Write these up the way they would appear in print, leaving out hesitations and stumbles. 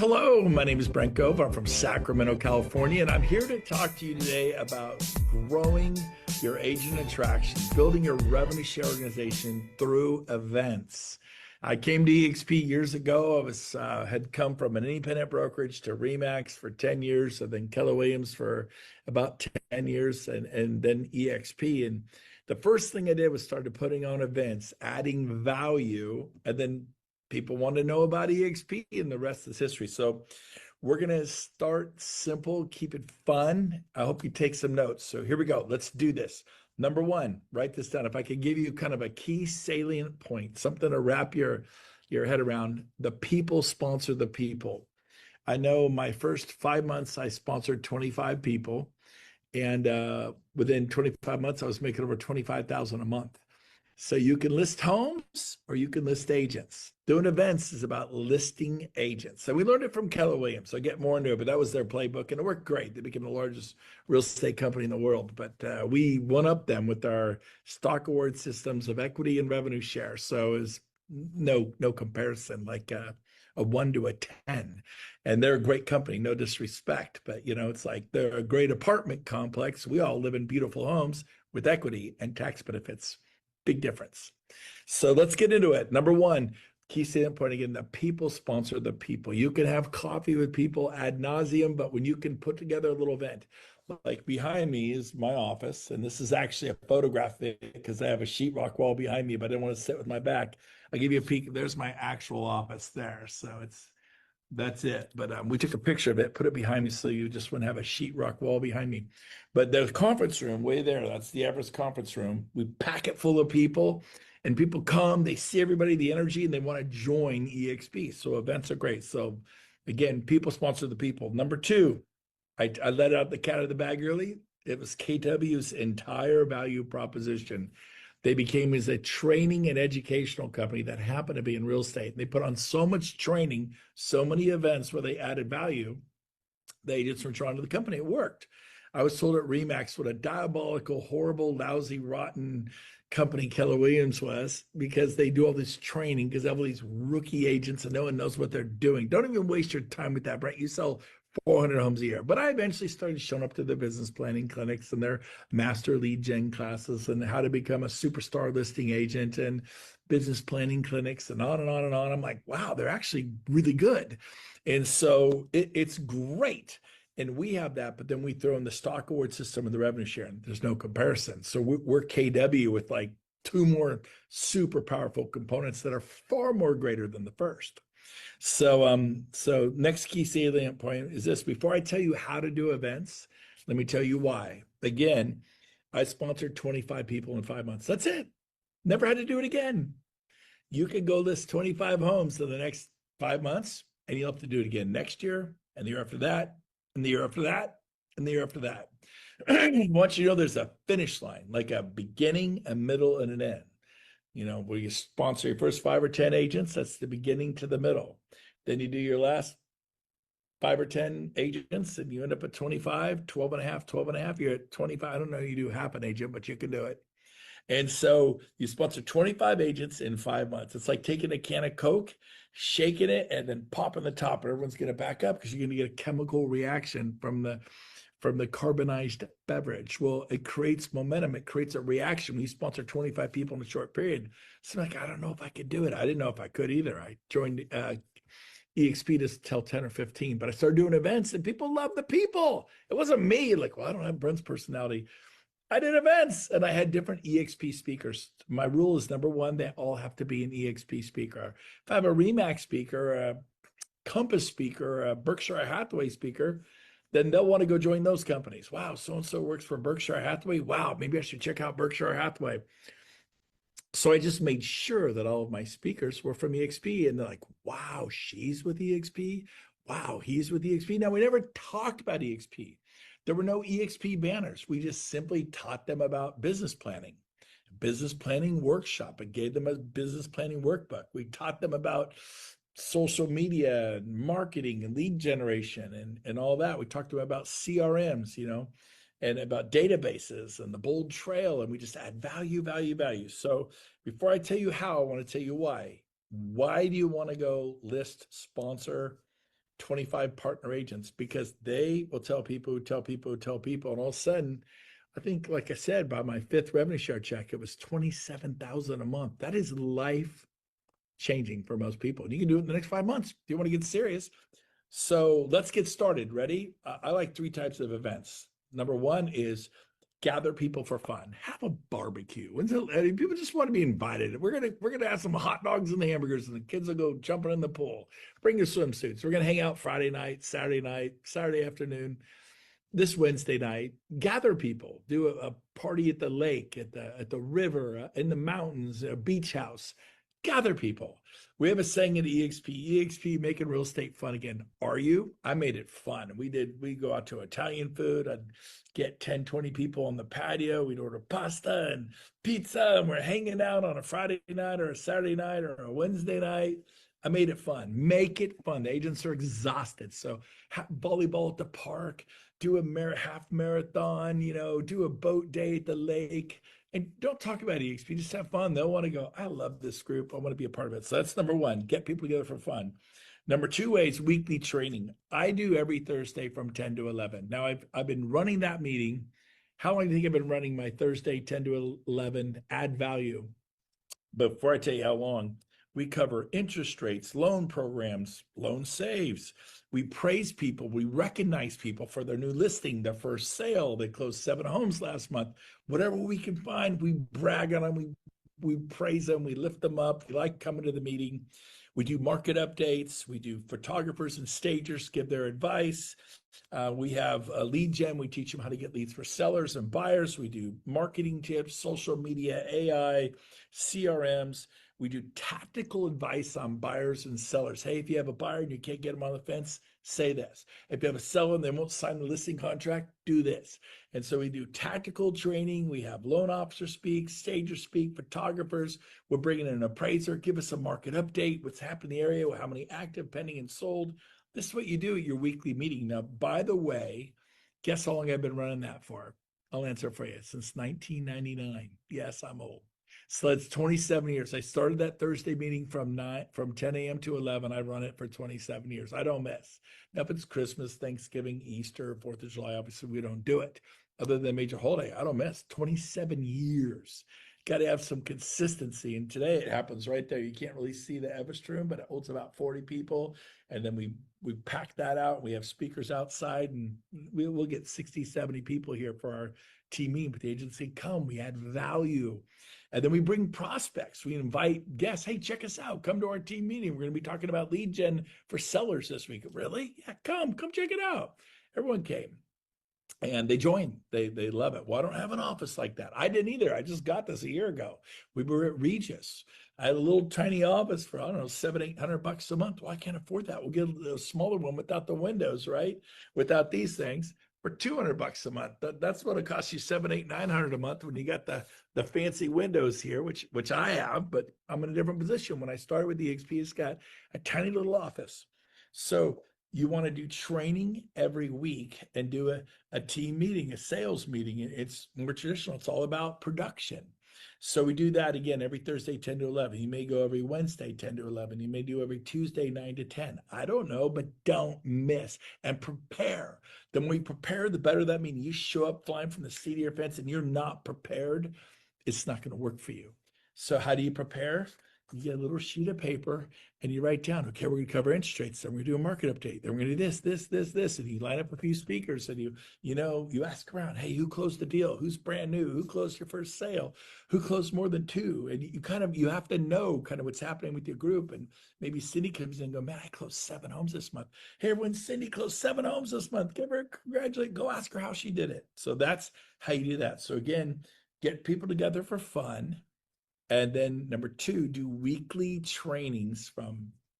Hello, my name is Brent Gove. I'm from Sacramento, California, and I'm here to talk to you today about growing your agent attraction, building your revenue share organization through events. I came to EXP years ago. I had come from an independent brokerage to Remax for 10 years, and then Keller Williams for about 10 years, and then EXP. And the first thing I did was started putting on events, adding value, and then people want to know about EXP, and the rest is history. So we're going to start simple, keep it fun. I hope you take some notes. So here we go. Let's do this. Number one, write this down. If I could give you kind of a key salient point, something to wrap your head around, the people sponsor the people. I know my first 5 months, I sponsored 25 people. And within 25 months, I was making over 25,000 a month. So you can list homes or you can list agents. Doing events is about listing agents. So we learned it from Keller Williams. So I'll get more into it, but that was their playbook and it worked great. They became the largest real estate company in the world. But we won up them with our stock award systems of equity and revenue share. So it's no comparison, like a 1 to a 10. And they're a great company, no disrespect, but it's like they're a great apartment complex. We all live in beautiful homes with equity and tax benefits. Big difference. So let's get into it. Number one, key salient point again, the people sponsor the people. You can have coffee with people ad nauseum, but when you can put together a little event, like behind me is my office, and this is actually a photograph because I have a sheetrock wall behind me, but I didn't want to sit with my back. I'll give you a peek. There's my actual office there. So that's it. But we took a picture of it, put it behind me so you just wouldn't have a sheetrock wall behind me. But the conference room way there, that's the Everest conference room. We pack it full of people and people come, they see everybody, the energy, and they want to join EXP. So events are great. So again, people sponsor the people. Number two, I let out the cat out of the bag early. It was KW's entire value proposition. They became as a training and educational company that happened to be in real estate. They put on so much training, so many events where they added value. The agents were drawn to the company. It worked. I was told at Remax what a diabolical, horrible, lousy, rotten company Keller Williams was because they do all this training because they have all these rookie agents and no one knows what they're doing. Don't even waste your time with that, Brent. You sell 400 homes a year. But I eventually started showing up to the business planning clinics and their master lead gen classes and how to become a superstar listing agent and business planning clinics and on and on and on. I'm like, wow, they're actually really good. And so it's great. And we have that, but then we throw in the stock award system and the revenue sharing. There's no comparison. So we're KW with like two more super powerful components that are far more greater than the first. So next key salient point is this. Before I tell you how to do events, let me tell you why. Again, I sponsored 25 people in 5 months. That's it. Never had to do it again. You can go list 25 homes in the next 5 months, and you'll have to do it again next year, and the year after that, and the year after that, and the year after that. Once you know there's a finish line, like a beginning, a middle, and an end. Where you sponsor your first 5 or 10 agents, that's the beginning to the middle. Then you do your last 5 or 10 agents and you end up at 25, 12 and a half, 12 and a half. You're at 25. I don't know, you do half an agent, but you can do it. And so you sponsor 25 agents in 5 months. It's like taking a can of Coke, shaking it, and then popping the top, and everyone's going to back up because you're going to get a chemical reaction from the carbonized beverage. Well, it creates momentum. It creates a reaction. When you sponsor 25 people in a short period, it's like, I don't know if I could do it. I didn't know if I could either. I joined EXP to tell 10 or 15, but I started doing events and people love the people. It wasn't me like, well, I don't have Brent's personality. I did events and I had different EXP speakers. My rule is number one, they all have to be an EXP speaker. If I have a Remax speaker, a Compass speaker, a Berkshire Hathaway speaker, then they'll want to go join those companies. Wow, so-and-so works for Berkshire Hathaway. Wow, maybe I should check out Berkshire Hathaway. So I just made sure that all of my speakers were from EXP, and they're like, wow, she's with EXP. Wow, he's with EXP. Now, we never talked about EXP. There were no EXP banners. We just simply taught them about business planning workshop, and gave them a business planning workbook. We taught them about social media and marketing and lead generation and all that. We talked to them about CRMs, and about databases and the bold trail, and we just add value, value, value. So before I tell you how, I want to tell you why. Why do you want to go list, sponsor 25 partner agents, because they will tell people who tell people who tell people. And all of a sudden, I think, like I said, by my fifth revenue share check, it was 27,000 a month. That is life changing for most people. And you can do it in the next 5 months if you want to get serious. So let's get started. Ready? I like three types of events. Number one is gather people for fun. Have a barbecue. I mean, people just want to be invited. We're gonna have some hot dogs and hamburgers, and the kids will go jumping in the pool. Bring your swimsuits. We're gonna hang out Friday night, Saturday afternoon, this Wednesday night. Gather people. Do a party at the lake, at the river, in the mountains, a beach house. Gather people. We have a saying at EXP, making real estate fun again. Are you? I made it fun. We go out to Italian food. I'd get 10, 20 people on the patio. We'd order pasta and pizza, and we're hanging out on a Friday night or a Saturday night or a Wednesday night. I made it fun. Make it fun. The agents are exhausted. So volleyball at the park, do a half marathon, do a boat day at the lake. And don't talk about EXP, just have fun. They'll want to go, I love this group. I want to be a part of it. So that's number one, get people together for fun. Number two way is weekly training. I do every Thursday from 10 to 11. Now I've been running that meeting. How long do you think I've been running my Thursday 10 to 11 add value? But before I tell you how long, we cover interest rates, loan programs, loan saves. We praise people. We recognize people for their new listing, their first sale. They closed 7 homes last month. Whatever we can find, we brag on them. We praise them. We lift them up. We like coming to the meeting. We do market updates. We do photographers and stagers give their advice. We have a lead gen. We teach them how to get leads for sellers and buyers. We do marketing tips, social media, AI, CRMs. We do tactical advice on buyers and sellers. Hey, if you have a buyer and you can't get them on the fence, say this. If you have a seller and they won't sign the listing contract, do this. And so we do tactical training. We have loan officers speak, stagers speak, photographers. We're bringing in an appraiser, give us a market update, what's happened in the area, how many active, pending, and sold. This is what you do at your weekly meeting. Now, by the way, guess how long I've been running that for? I'll answer for you. Since 1999. Yes, I'm old. So that's 27 years. I started that Thursday meeting from 10 a.m. to 11. I run it for 27 years. I don't miss. Now, if it's Christmas, Thanksgiving, Easter, 4th of July, obviously we don't do it. Other than major holiday, I don't miss. 27 years. Got to have some consistency. And today it happens right there. You can't really see the Everest room, but it holds about 40 people. And then we pack that out. We have speakers outside, and we'll get 60, 70 people here for our team meeting. But the agency come, we add value. And then we bring prospects. We invite guests. Hey, check us out. Come to our team meeting. We're going to be talking about lead gen for sellers this week. Really? Yeah, come check it out. Everyone came. And they joined. They love it. Well, I don't have an office like that. I didn't either. I just got this a year ago. We were at Regis. I had a little tiny office for, I don't know, $700-800 a month. Well, I can't afford that. We'll get a smaller one without the windows, right? Without these things for $200 a month. That's what it costs you, $700-900 a month when you got the fancy windows here, which I have, but I'm in a different position. When I started with the EXP, it's got a tiny little office. So you want to do training every week and do a team meeting, a sales meeting. It's more traditional. It's all about production. So we do that again every Thursday, 10 to 11. You may go every Wednesday, 10 to 11. You may do every Tuesday, 9 to 10. I don't know, but don't miss and prepare. The more you prepare, the better that means. You show up flying from the seat of your pants and you're not prepared, it's not going to work for you. So how do you prepare? You get a little sheet of paper and you write down, okay, we're going to cover interest rates. Then we're going to do a market update. Then we're going to do this. And you line up a few speakers and you ask around, hey, who closed the deal? Who's brand new? Who closed your first sale? Who closed more than 2? And you have to know kind of what's happening with your group. And maybe Cindy comes in and go, man, I closed 7 homes this month. Hey, everyone, Cindy closed 7 homes this month. Give her a congratulate. Go ask her how she did it. So that's how you do that. So again, get people together for fun. And then number 2, do weekly trainings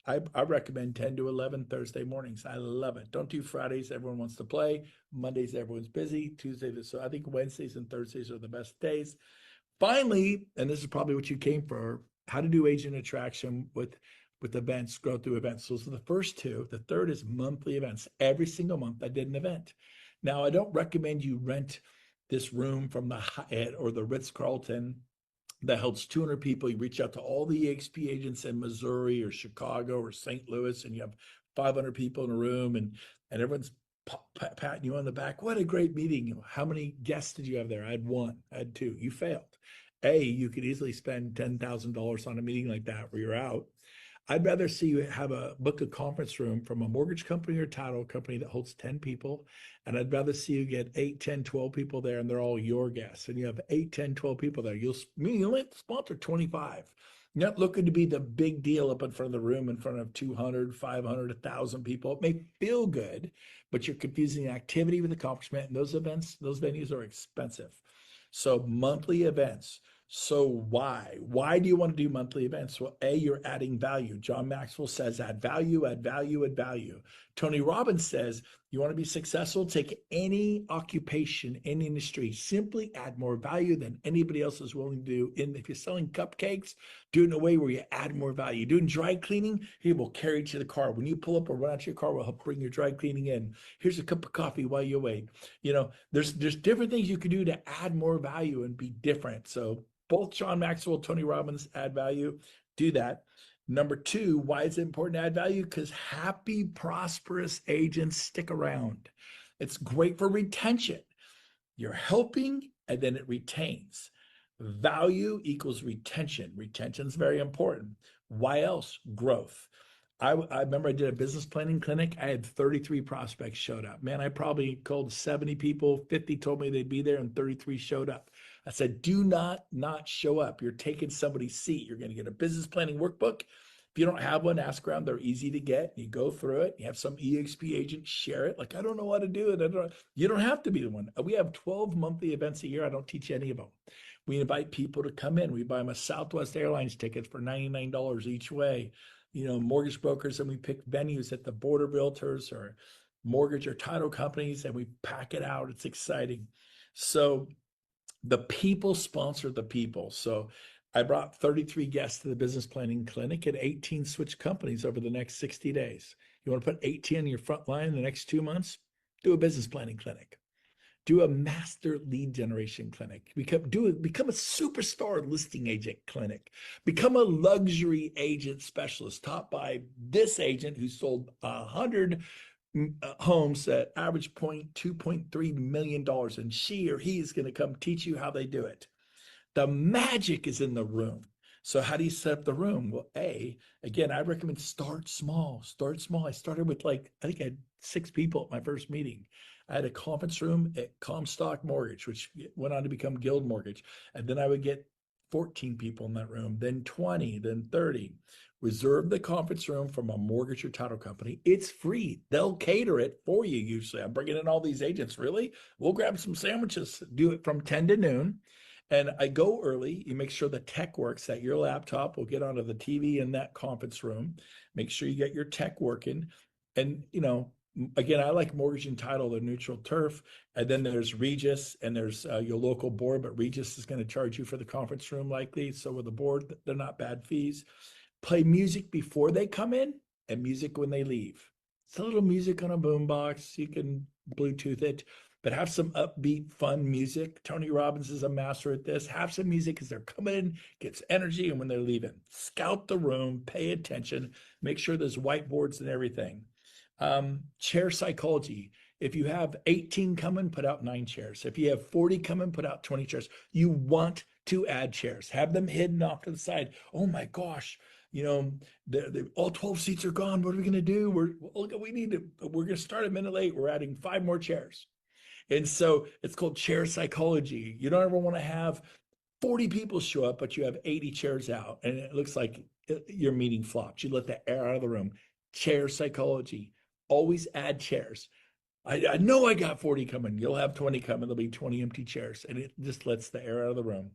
I recommend 10 to 11 Thursday mornings. I love it. Don't do Fridays. Everyone wants to play. Mondays, everyone's busy. Tuesdays, so I think Wednesdays and Thursdays are the best days. Finally, and this is probably what you came for, how to do agent attraction with events, grow through events. So those are the first 2. The third is monthly events. Every single month I did an event. Now, I don't recommend you rent this room from the Hyatt or the Ritz-Carlton that holds 200 people. You reach out to all the EXP agents in Missouri or Chicago or St. Louis, and you have 500 people in a room, and everyone's patting you on the back. What a great meeting. How many guests did you have there? I had one, I had two. You failed. You could easily spend $10,000 on a meeting like that where you're out. I'd rather see you have a book a conference room from a mortgage company or title company that holds 10 people. And I'd rather see you get 8, 10, 12 people there, and they're all your guests. And you have 8, 10, 12 people there. You'll let sponsor 25. You're not looking to be the big deal up in front of the room in front of 200, 500, 1,000 people. It may feel good, but you're confusing activity with accomplishment. And those events, those venues are expensive. So monthly events. So why? Why do you want to do monthly events? Well, you're adding value. John Maxwell says add value, add value, add value. Tony Robbins says you want to be successful, take any occupation, any industry, simply add more value than anybody else is willing to do. And if you're selling cupcakes, do it in a way where you add more value. Doing dry cleaning, he will carry to the car. When you pull up or run out to your car, we'll help bring your dry cleaning in. Here's a cup of coffee while you wait. There's different things you can do to add more value and be different. So both John Maxwell, Tony Robbins add value. Do that. Number two, why is it important to add value? Because happy, prosperous agents stick around. It's great for retention. You're helping and then it retains. Value equals retention. Retention is very important. Why else? Growth. I remember I did a business planning clinic. I had 33 prospects showed up. Man, I probably called 70 people. 50 told me they'd be there and 33 showed up. I said, do not show up. You're taking somebody's seat. You're going to get a business planning workbook. If you don't have one, ask around. They're easy to get. You go through it. You have some EXP agent share it. Like, I don't know how to do it. You don't have to be the one. We have 12 monthly events a year. I don't teach any of them. We invite people to come in. We buy them a Southwest Airlines ticket for $99 each way. Mortgage brokers, and we pick venues at the border realtors or mortgage or title companies, and we pack it out. It's exciting. So the people sponsor the people. So I brought 33 guests to the business planning clinic and 18 switch companies over the next 60 days. You want to put 18 in your front line in the next 2 months? Do a business planning clinic. Do a master lead generation clinic. Become a superstar listing agent clinic. Become a luxury agent specialist taught by this agent who sold 100 homes at average point $2.3 million. And she or he is going to come teach you how they do it. The magic is in the room. So how do you set up the room? Well, again, I recommend start small. Start small. I started with I think I had 6 people at my first meeting. I had a conference room at Comstock Mortgage, which went on to become Guild Mortgage. And then I would get 14 people in that room, then 20, then 30. Reserve the conference room from a mortgage or title company. It's free. They'll cater it for you usually. I'm bringing in all these agents. Really? We'll grab some sandwiches. Do it from 10 to noon. And I go early. You make sure the tech works, that your laptop will get onto the TV in that conference room. Make sure you get your tech working. And, again, I like mortgage and title, the neutral turf. And then there's Regis and there's your local board, but Regis is going to charge you for the conference room likely. So with the board, they're not bad fees. Play music before they come in and music when they leave. It's a little music on a boombox. You can Bluetooth it, but have some upbeat, fun music. Tony Robbins is a master at this. Have some music as they're coming in, gets energy, and when they're leaving. Scout the room, pay attention, make sure there's whiteboards and everything. Chair psychology. If you have 18 coming, put out 9 chairs. If you have 40 coming, put out 20 chairs. You want to add chairs. Have them hidden off to the side. Oh my gosh, all 12 seats are gone. What are we going to do? We're going to start a minute late. We're adding 5 more chairs. And so it's called chair psychology. You don't ever want to have 40 people show up, but you have 80 chairs out and it looks like your meeting flopped. You let the air out of the room. Chair psychology. Always add chairs. I know I got 40 coming. You'll have 20 coming. There'll be 20 empty chairs, and it just lets the air out of the room.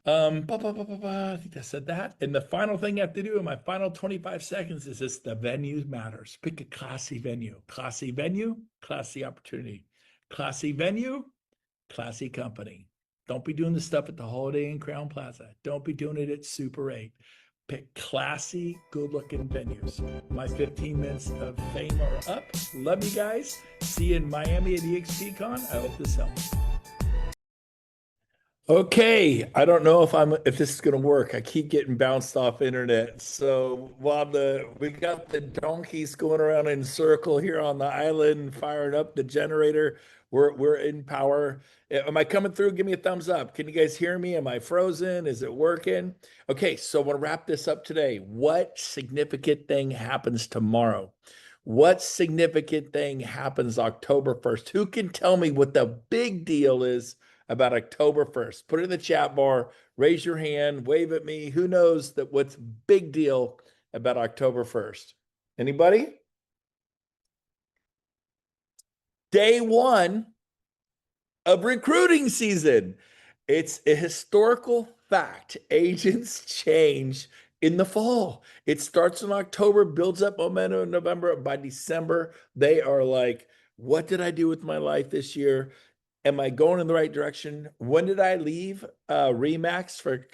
I think I said that. And the final thing you have to do in my final 25 seconds is this: the venue matters. Pick a classy venue. Classy venue, classy opportunity. Classy venue, classy company. Don't be doing the stuff at the Holiday Inn Crowne Plaza. Don't be doing it at Super 8. Pick classy, good-looking venues. My 15 minutes of fame are up. Love you guys. See you in Miami at EXPCon. I hope this helps. Okay, I don't know if this is gonna work. I keep getting bounced off internet. So while the we got the donkeys going around in circle here on the island, firing up the generator, we're in power. Am I coming through? Give me a thumbs up. Can you guys hear me? Am I frozen? Is it working? Okay, so I want to wrap this up today. What significant thing happens tomorrow? What significant thing happens October 1st? Who can tell me what the big deal is about October 1st? Put it in the chat bar, raise your hand, wave at me. Who knows that what's big deal about October 1st? Anybody? Day one of recruiting season. It's a historical fact. Agents change in the fall. It starts in October, builds up momentum in November. By December, they are like, what did I do with my life this year? Am I going in the right direction? When did I leave Remax for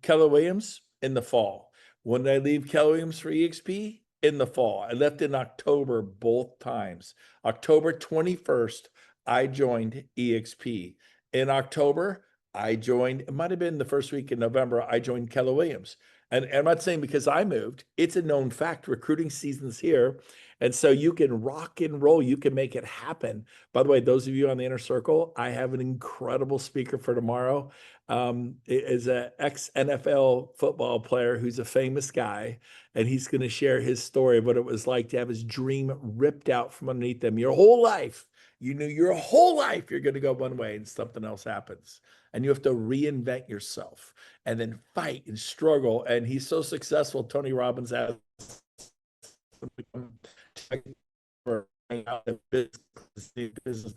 Keller Williams? In the fall. When did I leave Keller Williams for EXP? In the fall. I left in October both times. October 21st, I joined EXP. In October, I joined, it might have been the first week in November, I joined Keller Williams. And I'm not saying because I moved, it's a known fact. Recruiting season's here. And so you can rock and roll, you can make it happen. By the way, those of you on the inner circle, I have an incredible speaker for tomorrow. Is an ex NFL football player who's a famous guy, and he's going to share his story of what it was like to have his dream ripped out from underneath them. Your whole life, you knew your whole life you're going to go one way, and something else happens, and you have to reinvent yourself and then fight and struggle. And he's so successful. Tony Robbins has for business,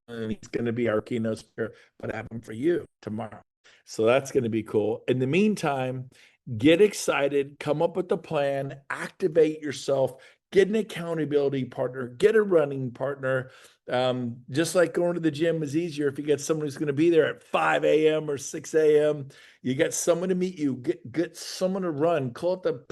and he's going to be our keynote speaker, but I have him for you tomorrow. So that's going to be cool. In the meantime, get excited, come up with a plan, activate yourself, get an accountability partner, get a running partner. Just like going to the gym is easier if you get someone who's going to be there at 5 a.m. or 6 a.m. You get someone to meet you, get someone to run, call it the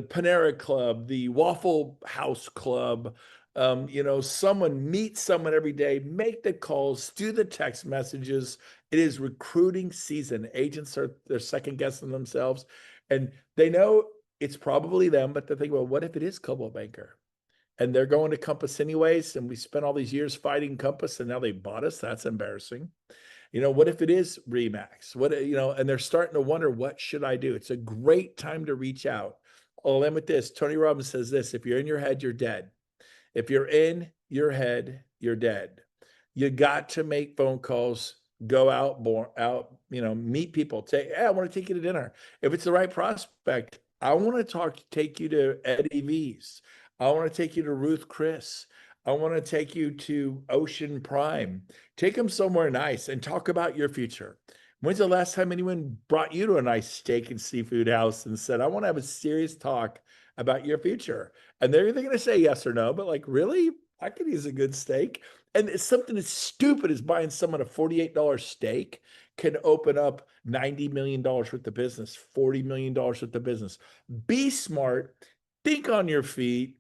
Panera Club, the Waffle House Club. Someone meet someone every day, make the calls, do the text messages. It is recruiting season. Agents they're second guessing themselves, and they know it's probably them, but they're thinking, well, what if it is Coldwell Banker? And they're going to Compass anyways, and we spent all these years fighting Compass, and now they bought us. That's embarrassing. What if it is Remax? And they're starting to wonder, what should I do? It's a great time to reach out. I'll end with this. Tony Robbins says this: if you're in your head, you're dead. If you're in your head, you're dead. You got to make phone calls, go out, meet people. Say, hey, I want to take you to dinner. If it's the right prospect, I want to take you to Eddie V's. I want to take you to Ruth Chris. I want to take you to Ocean Prime. Take them somewhere nice and talk about your future. When's the last time anyone brought you to a nice steak and seafood house and said, I want to have a serious talk about your future? And they're either going to say yes or no, but like, really? I could use a good steak. And it's something as stupid as buying someone a $48 steak can open up $90 million worth of business, $40 million worth of business. Be smart, think on your feet,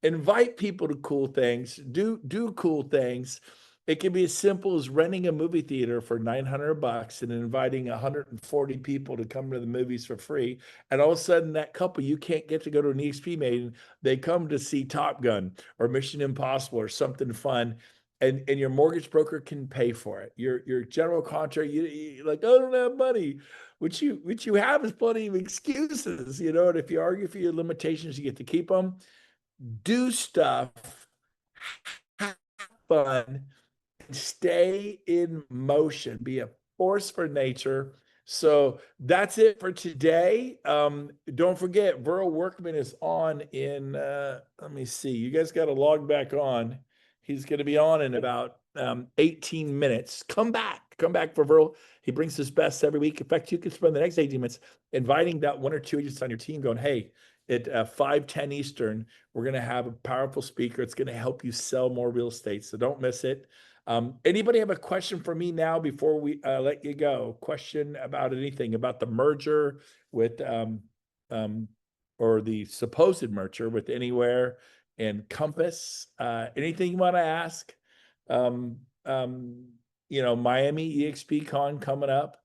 invite people to cool things, do cool things. It can be as simple as renting a movie theater for $900 and inviting 140 people to come to the movies for free. And all of a sudden, that couple you can't get to go to an EXP meeting, they come to see Top Gun or Mission Impossible or something fun. And your mortgage broker can pay for it. Your general contractor, you like, oh, I don't have money. Which you have is plenty of excuses, and if you argue for your limitations, you get to keep them. Do stuff, have fun, stay in motion, be a force for nature. So that's it for today. Don't forget, Burl Workman is on in, let me see, you guys got to log back on. He's going to be on in about 18 minutes. Come back for Burl. He brings his best every week. In fact, you could spend the next 18 minutes inviting that one or two agents on your team going, hey, at 5:10 Eastern, we're going to have a powerful speaker. It's going to help you sell more real estate. So don't miss it. Anybody have a question for me now before we let you go? Question about anything about the merger with or the supposed merger with Anywhere and Compass? Anything you want to ask? Miami EXP Con coming up.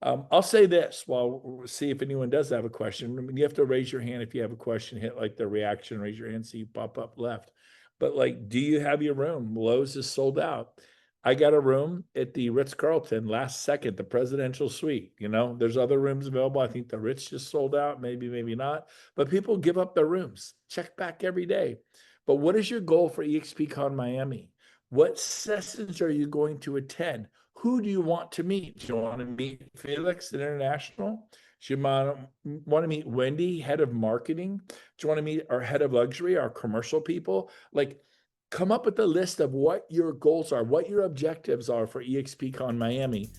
I'll say this while we'll see if anyone does have a question. I mean, you have to raise your hand if you have a question, hit like the reaction, raise your hand so you pop up left. But like, do you have your room? Lowe's is sold out. I got a room at the Ritz-Carlton last second, the presidential suite. There's other rooms available. I think the Ritz just sold out, maybe not. But people give up their rooms. Check back every day. But what is your goal for EXPCon Miami? What sessions are you going to attend? Who do you want to meet? Do you want to meet Felix at International? Do you want to meet Wendy, head of marketing? Do you want to meet our head of luxury, our commercial people? Like, come up with a list of what your goals are, what your objectives are for EXPCon Miami.